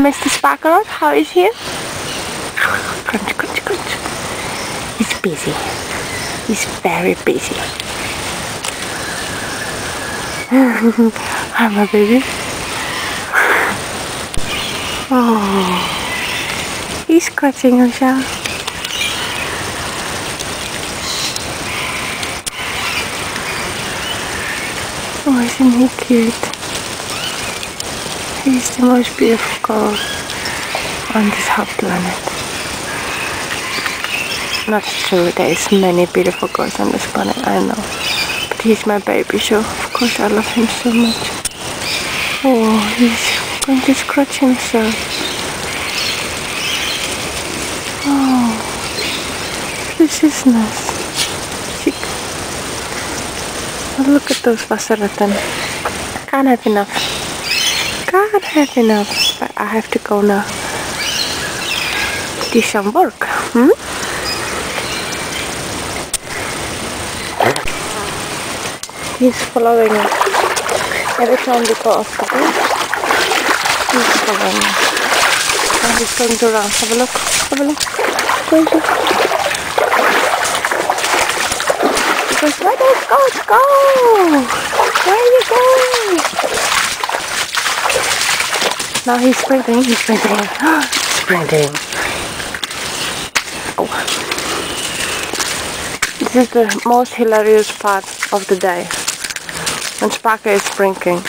Mr. Sparkle, how is he? Crunch, crunch, crunch. He's busy. He's very busy. Hi, my baby. Oh, he's scratching himself. Oh, isn't he cute? He's the most beautiful girl on this whole planet. Not true, there is many beautiful girls on this planet, I know. But he's my baby, so of course I love him so much. Oh, he's going to scratch himself. Oh, this is nice. Look at those wasserratten. Can't have enough. Can't have enough. But I have to go now. Do some work. He's following us. Every time we go off the bridge, he's following us. And he's going to run. Have a look. Have a look. Where is he? He goes, where does Goat go? Where are you going? Now he's sprinting. He's sprinting. Sprinting. Oh. This is the most hilarious part of the day. When Sparkle is sprinting,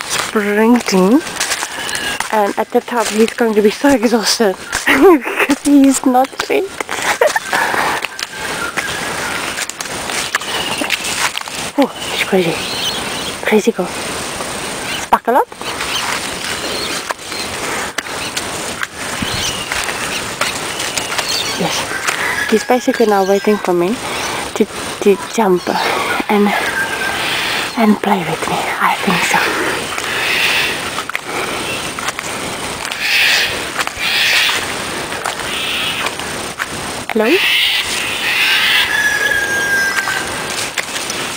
and at the top he's going to be so exhausted because he's not fit. Oh, he's crazy. Crazy girl. Sparkle up. Yes. He's basically now waiting for me to jump and play with me. I think so. Hello?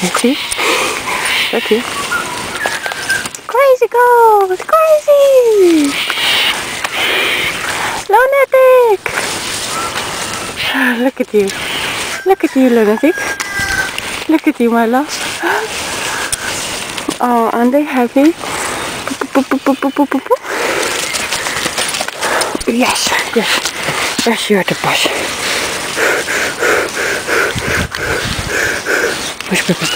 Let's see. Look here. Crazy girl! It's crazy! Lunatic! Look at you. Look at you, lunatic. Look at you, my love. Oh, aren't they happy? Yes, yes. Yes, you're the boss. Push, baby.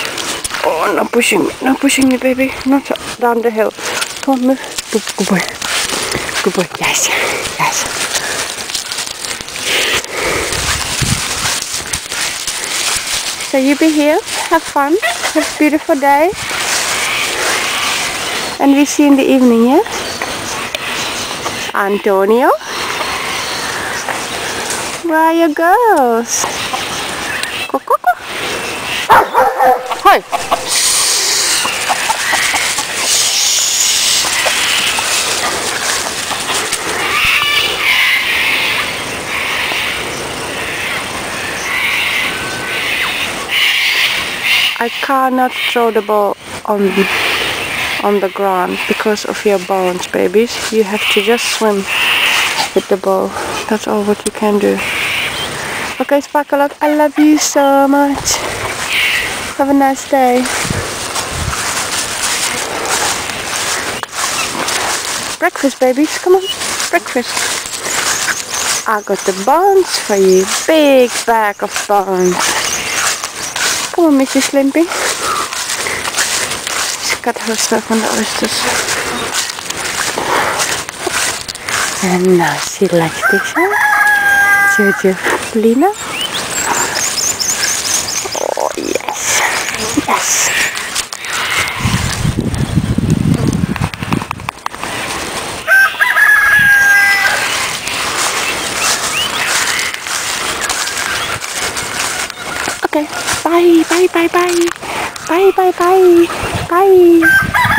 Oh, not pushing me, baby. Not down the hill. Come on, move. Good boy. Good boy. Yes, yes. So you be here, have fun, have a beautiful day, and we see you in the evening, yes? Antonio? Where are your girls? Go, go, go. Hi. I cannot throw the ball on the ground because of your bones, babies. You have to just swim with the ball. That's all what you can do. Okay, Sparkle, I love you so much. Have a nice day. Breakfast, babies. Come on, breakfast. I got the buns for you. Big bag of buns. Come on, Mrs. Limpy. She's got herself on the oysters. And now she likes this one. Jojo Lina. Oh, yes. Yes. Okay. Bye, bye, bye, bye. Bye, bye, bye. Bye.